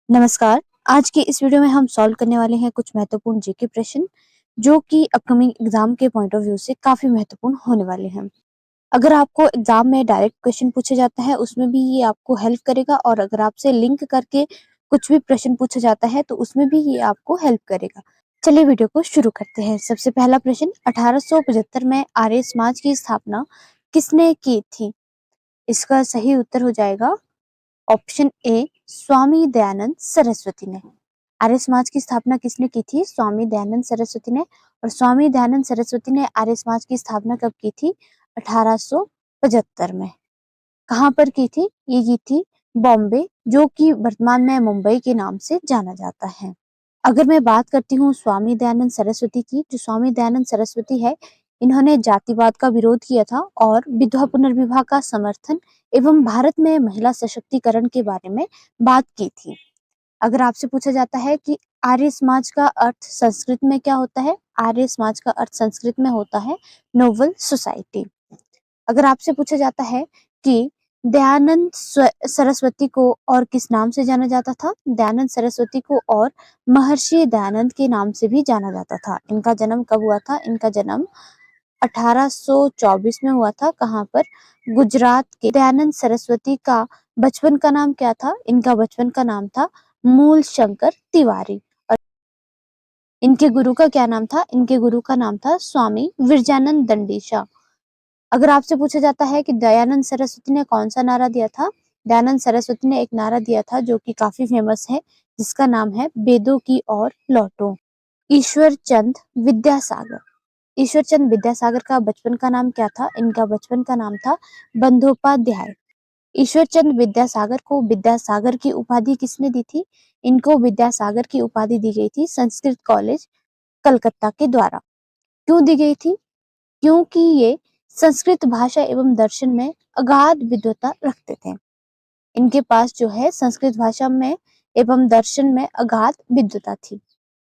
नमस्कार। आज की इस वीडियो में हम सॉल्व करने वाले हैं कुछ महत्वपूर्ण जीके प्रश्न जो कि अपकमिंग एग्जाम के पॉइंट ऑफ व्यू से काफी महत्वपूर्ण होने वाले हैं। अगर आपको एग्जाम में डायरेक्ट क्वेश्चन पूछा जाता है उसमें भी ये आपको हेल्प करेगा और अगर आपसे लिंक करके कुछ भी प्रश्न पूछा जाता है तो उसमें भी ये आपको हेल्प करेगा। चलिए वीडियो को शुरू करते हैं। सबसे पहला प्रश्न, 1875 में आर्य समाज की स्थापना किसने की थी? इसका सही उत्तर हो जाएगा ऑप्शन ए, स्वामी दयानंद सरस्वती ने। आर्य समाज की स्थापना किसने की थी? स्वामी दयानंद सरस्वती ने। और स्वामी दयानंद सरस्वती ने आर्य समाज की स्थापना कब की थी? 1875 में। कहाँ पर की थी? ये की थी बॉम्बे, जो कि वर्तमान में मुंबई के नाम से जाना जाता है। अगर मैं बात करती हूँ स्वामी दयानंद सरस्वती की, जो स्वामी दयानंद सरस्वती है, इन्होंने जातिवाद का विरोध किया था और विधवा पुनर्विवाह का समर्थन एवं भारत में महिला सशक्तिकरण के बारे में बात की थी। अगर आपसे पूछा जाता है कि आर्य समाज का अर्थ संस्कृत में क्या होता है? आर्य समाज का अर्थ संस्कृत में होता है नोबल सोसाइटी। अगर आपसे पूछा जाता है कि दयानंद सरस्वती को और किस नाम से जाना जाता था? दयानंद सरस्वती को और महर्षि दयानंद के नाम से भी जाना जाता था। इनका जन्म कब हुआ था? इनका जन्म 1824 में हुआ था। कहाँ पर? गुजरात के। दयानंद सरस्वती का बचपन का नाम क्या था? इनका बचपन का नाम था मूल शंकर तिवारी। और इनके गुरु का क्या नाम था? इनके गुरु का नाम था स्वामी विरजानंद दंडीशा। अगर आपसे पूछा जाता है कि दयानंद सरस्वती ने कौन सा नारा दिया था? दयानंद सरस्वती ने एक नारा दिया था जो कि काफी फेमस है, जिसका नाम है वेदों की ओर लौटो। ईश्वर चंद विद्यासागर। ईश्वर चंद विद्यासागर का बचपन का नाम क्या था? इनका बचपन का नाम था बंदोपाध्याय। ईश्वर चंद विद्यासागर को विद्यासागर की उपाधि किसने दी थी? इनको विद्यासागर की उपाधि दी गई थी संस्कृत कॉलेज कलकत्ता के द्वारा। क्यों दी गई थी? क्योंकि ये संस्कृत भाषा एवं दर्शन में अगाध विद्वता रखते थे। इनके पास जो है संस्कृत भाषा में एवं दर्शन में अगाध विद्वता थी।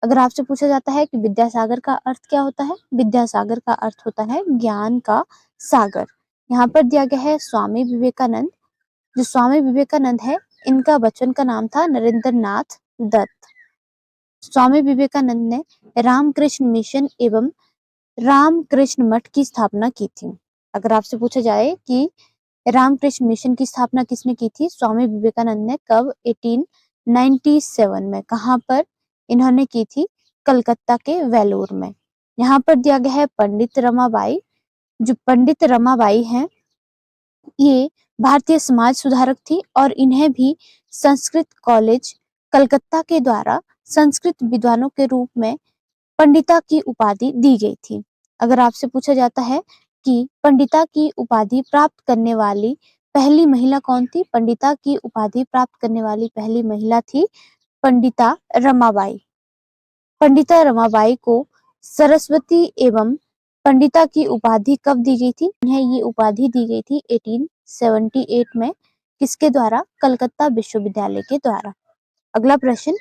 अगर आपसे पूछा जाता है कि विद्यासागर का अर्थ क्या होता है? विद्यासागर का अर्थ होता है ज्ञान का सागर। यहाँ पर दिया गया है स्वामी विवेकानंद। जो स्वामी विवेकानंद है, इनका बचपन का नाम था नरेंद्र नाथ दत्त। स्वामी विवेकानंद ने रामकृष्ण मिशन एवं रामकृष्ण मठ की स्थापना की थी। अगर आपसे पूछा जाए कि रामकृष्ण मिशन की स्थापना किसने की थी? स्वामी विवेकानंद ने। कब? 1897 में। कहाँ पर इन्होंने की थी? कलकत्ता के वेलूर में। यहाँ पर दिया गया है पंडित रमाबाई। जो पंडित रमाबाई हैं, ये भारतीय समाज सुधारक थी और इन्हें भी संस्कृत कॉलेज कलकत्ता के द्वारा संस्कृत विद्वानों के रूप में पंडिता की उपाधि दी गई थी। अगर आपसे पूछा जाता है कि पंडिता की उपाधि प्राप्त करने वाली पहली महिला कौन थी? पंडिता की उपाधि प्राप्त करने वाली पहली महिला थी पंडिता रमाबाई। पंडिता रमाबाई को सरस्वती एवं पंडिता की उपाधि कब दी गई थी? इन्हें ये उपाधि दी गई थी 1878 में। किसके द्वारा? कलकत्ता विश्वविद्यालय के द्वारा। अगला प्रश्न,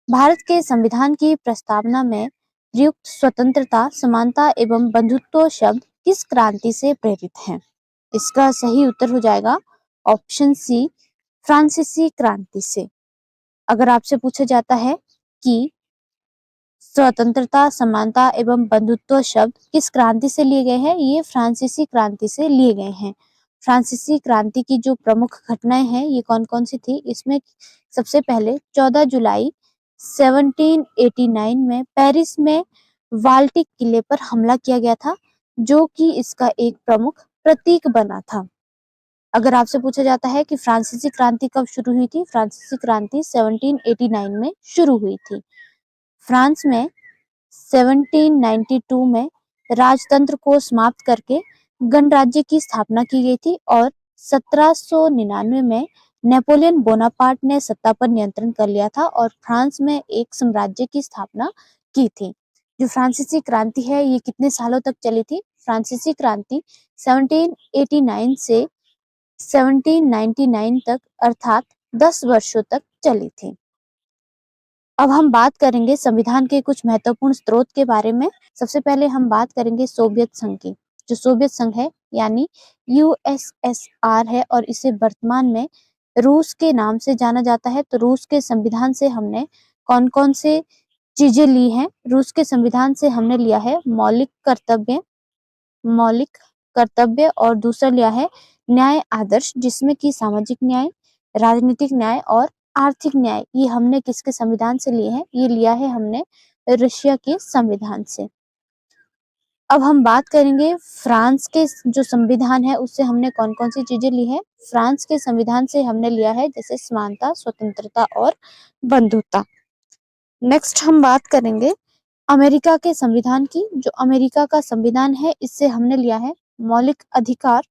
भारत के संविधान की प्रस्तावना में प्रयुक्त स्वतंत्रता, समानता एवं बंधुत्व शब्द किस क्रांति से प्रेरित हैं? इसका सही उत्तर हो जाएगा ऑप्शन सी, फ्रांसीसी क्रांति से। अगर आपसे पूछा जाता है कि स्वतंत्रता, समानता एवं बंधुत्व शब्द किस क्रांति से लिए गए हैं? ये फ्रांसीसी क्रांति से लिए गए हैं। फ्रांसीसी क्रांति की जो प्रमुख घटनाएं हैं ये कौन कौन सी थी? इसमें सबसे पहले 14 जुलाई 1789 में पेरिस में वाल्टिक किले पर हमला किया गया था, जो कि इसका एक प्रमुख प्रतीक बना था। अगर आपसे पूछा जाता है कि फ्रांसीसी क्रांति कब शुरू हुई थी? फ्रांसीसी क्रांति 1789 में शुरू हुई थी। फ्रांस में 1792 में राजतंत्र को समाप्त करके गणराज्य की स्थापना की गई थी और 1799 में नेपोलियन बोनापार्ट ने सत्ता पर नियंत्रण कर लिया था और फ्रांस में एक साम्राज्य की स्थापना की थी। जो फ्रांसीसी क्रांति है ये कितने सालों तक चली थी? फ्रांसीसी क्रांति 1789 से 1799 तक, अर्थात 10 वर्षों तक चली थी। अब हम बात करेंगे संविधान के कुछ महत्वपूर्ण स्रोत के बारे में। सबसे पहले हम बात करेंगे सोवियत संघ की। जो सोवियत संघ है यानी यूएसएसआर है और इसे वर्तमान में रूस के नाम से जाना जाता है। तो रूस के संविधान से हमने कौन-कौन से चीजें ली हैं? रूस के संविधान से हमने लिया है मौलिक कर्तव्य और दूसरा लिया है न्याय आदर्श, जिसमें कि सामाजिक न्याय, राजनीतिक न्याय और आर्थिक न्याय, ये हमने किसके संविधान से लिए हैं? ये लिया है हमने रशिया के संविधान से। अब हम बात करेंगे फ्रांस के जो संविधान है उससे हमने कौन-कौन सी चीजें ली है। फ्रांस के संविधान से हमने लिया है जैसे समानता, स्वतंत्रता और बंधुता। नेक्स्ट हम बात करेंगे अमेरिका के संविधान की। जो अमेरिका का संविधान है इससे हमने लिया है मौलिक अधिकार,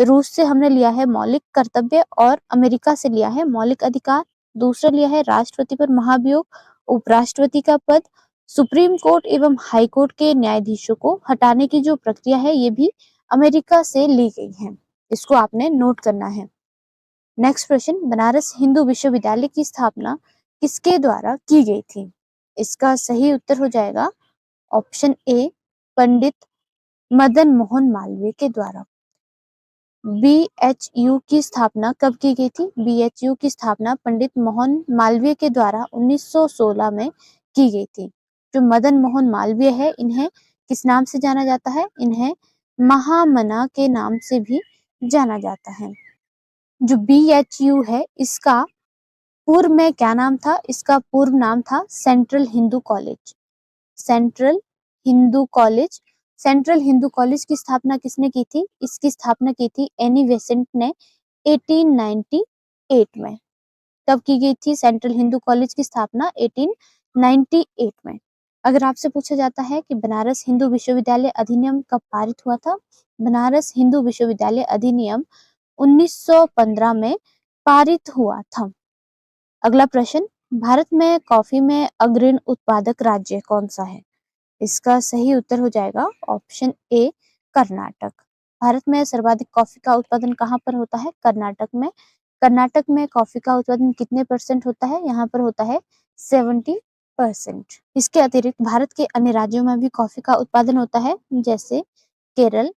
रूस से हमने लिया है मौलिक कर्तव्य और अमेरिका से लिया है मौलिक अधिकार। दूसरा लिया है राष्ट्रपति पर महाभियोग, उपराष्ट्रपति का पद, सुप्रीम कोर्ट एवं हाई कोर्ट के न्यायाधीशों को हटाने की जो प्रक्रिया है ये भी अमेरिका से ली गई है। इसको आपने नोट करना है। नेक्स्ट प्रश्न, बनारस हिंदू विश्वविद्यालय की स्थापना किसके द्वारा की गई थी? इसका सही उत्तर हो जाएगा ऑप्शन ए, पंडित मदन मोहन मालवीय के द्वारा। बीएचयू की स्थापना कब की गई थी? बीएचयू की स्थापना पंडित मोहन मालवीय के द्वारा 1916 में की गई थी। जो मदन मोहन मालवीय है इन्हें किस नाम से जाना जाता है? इन्हें महामना के नाम से भी जाना जाता है। जो बीएचयू है इसका पूर्व में क्या नाम था? इसका पूर्व नाम था central Hindu college. Central Hindu college. Central Hindu college की स्थापना किसने की थी? इसकी स्थापना की थी एनी बेसेंट ने 1898 में। कब की गई थी सेंट्रल हिंदू कॉलेज की स्थापना? 1898 में। अगर आपसे पूछा जाता है कि बनारस हिंदू विश्वविद्यालय अधिनियम कब पारित हुआ था? बनारस हिंदू विश्वविद्यालय अधिनियम 1915 में पारित हुआ था। अगला प्रश्न, भारत में कॉफी में अग्रणी उत्पादक राज्य कौन सा है? इसका सही उत्तर हो जाएगा ऑप्शन ए, कर्नाटक। भारत में सर्वाधिक कॉफी का उत्पादन कहाँ पर होता है? कर्नाटक में। कर्नाटक में कॉफी का उत्पादन कितने परसेंट होता है? यहाँ पर होता है 70%। इसके अतिरिक्त भारत के अन्य राज्यों में भी कॉफी का उत्पादन होता है जैसे केरल,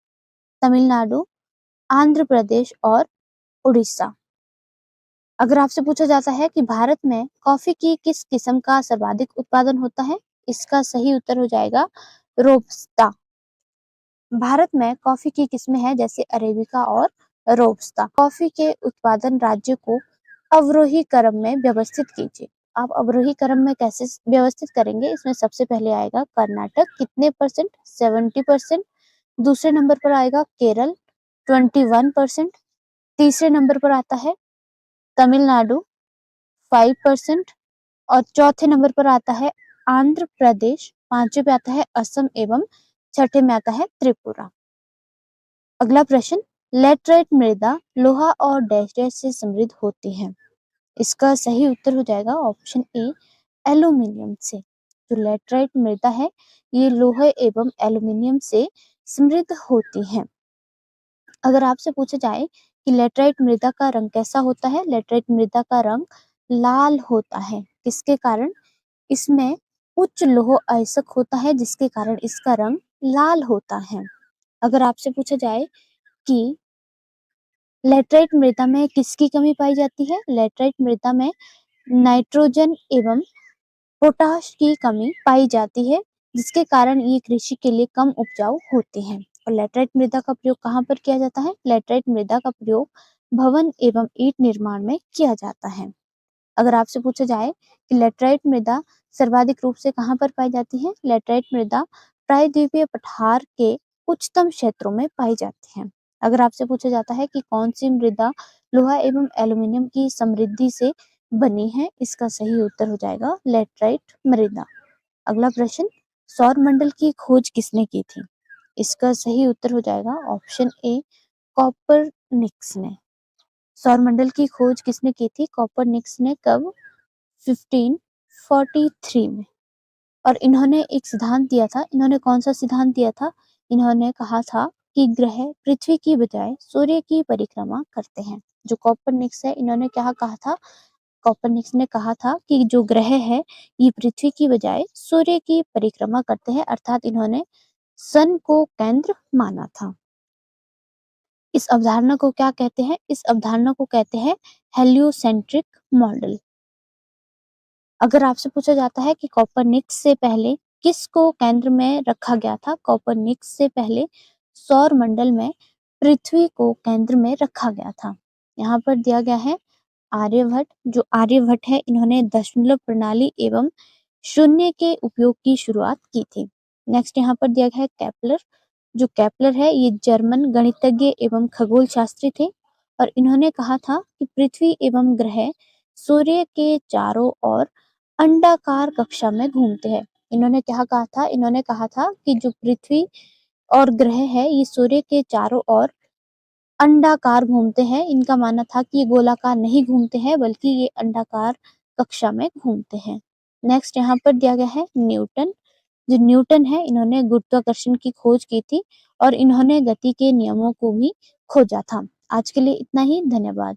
तमिलनाडु, आंध्र प्रदेश और उड़ीसा। अगर आपसे पूछा जाता है कि भारत में कॉफी की किस किस्म का सर्वाधिक उत्पादन होता है? इसका सही उत्तर हो जाएगा रोबस्टा। भारत में कॉफी की किस्में हैं जैसे अरेबिका और रोबस्टा। कॉफी के उत्पादन राज्य को अवरोही क्रम में व्यवस्थित कीजिए। आप अवरोही क्रम में कैसे व्यवस्थित करेंगे? इसमें सबसे पहले आएगा कर्नाटक, कितने परसेंट? 70%। दूसरे नंबर पर आएगा केरल, 21%। तीसरे नंबर पर आता है तमिलनाडु, 5%। और चौथे नंबर पर आता है आंध्र प्रदेश, पांचवे पे आता है असम एवं छठे में आता है त्रिपुरा। अगला प्रश्न, लेटराइट मृदा लोहा और डैश डैश से समृद्ध होती है। इसका सही उत्तर हो जाएगा ऑप्शन ए, एल्यूमिनियम से। जो लेटराइट मृदा है ये लोहे एवं एल्यूमिनियम से समृद्ध होती है। अगर आपसे पूछा जाए कि लेटराइट मृदा का रंग कैसा होता है? लेटराइट मृदा का रंग लाल होता है। किसके कारण? इसमें उच्च लौह अयस्क होता है जिसके कारण इसका रंग लाल होता है। अगर आपसे पूछा जाए कि लेटराइट मृदा में किसकी कमी पाई जाती है? लेटराइट मृदा में नाइट्रोजन एवं पोटाश की कमी पाई जाती है जिसके कारण ये कृषि के लिए कम उपजाऊ होती हैं। और लेटराइट मृदा का प्रयोग कहाँ पर किया जाता है? लेटराइट मृदा का प्रयोग भवन एवं ईंट निर्माण में किया जाता है। अगर आपसे पूछा जाए कि लेटराइट मृदा सर्वाधिक रूप से कहाँ पर पाई जाती है? लेटराइट मृदा प्रायद्वीपीय पठार के उच्चतम क्षेत्रों में पाई जाती है। अगर आपसे पूछा जाता है कि कौन सी मृदा लोहा एवं एल्यूमिनियम की समृद्धि से बनी है? इसका सही उत्तर हो जाएगा लेटराइट मृदा। अगला प्रश्न, सौर मंडल की खोज किसने की थी? इसका सही उत्तर हो जाएगा ऑप्शन ए, कॉपरनिकस ने। सौरमंडल की खोज किसने की थी? कॉपरनिकस ने। कब? 1543 में। और इन्होंने एक सिद्धांत दिया था। इन्होंने कौन सा सिद्धांत दिया था? इन्होंने कहा था कि ग्रह पृथ्वी की बजाय सूर्य की परिक्रमा करते हैं। जो कॉपरनिकस है इन्होंने क्या कहा था? कॉपरनिकस ने कहा था कि जो ग्रह है ये पृथ्वी की बजाय सूर्य की परिक्रमा करते हैं, अर्थात इन्होंने सन को केंद्र माना था। इस अवधारणा को क्या कहते हैं? इस अवधारणा को कहते हैं हेलियोसेंट्रिक मॉडल। अगर आपसे पूछा जाता है कि कोपरनिकस से पहले किसको केंद्र में रखा गया था? कोपरनिकस से पहले सौर मंडल में पृथ्वी को केंद्र में रखा गया था। यहाँ पर दिया गया है आर्यभट्ट। जो आर्यभट्ट है, इन्होंने दशमलव प्रणाली एवं शून्य के उपयोग की शुरुआत की थी। नेक्स्ट यहाँ पर दिया गया है केपलर। जो केपलर है, ये जर्मन गणितज्ञ एवं खगोल शास्त्री थे और इन्होंने कहा था कि पृथ्वी एवं ग्रह सूर्य के चारों ओर अंडाकार कक्षा में घूमते हैं। इन्होंने क्या कहा था? इन्होंने कहा था कि जो पृथ्वी और ग्रह है, ये सूर्य के चारों ओर अंडाकार घूमते हैं। इनका मानना था कि ये गोलाकार नहीं घूमते हैं, बल्कि ये अंडाकार कक्षा में घूमते हैं। नेक्स्ट यहाँ पर दिया गया है न्यूटन। जो न्यूटन है, इन्होंने गुरुत्वाकर्षण की खोज की थी और इन्होंने गति के नियमों को भी खोजा था। आज के लिए इतना ही। धन्यवाद।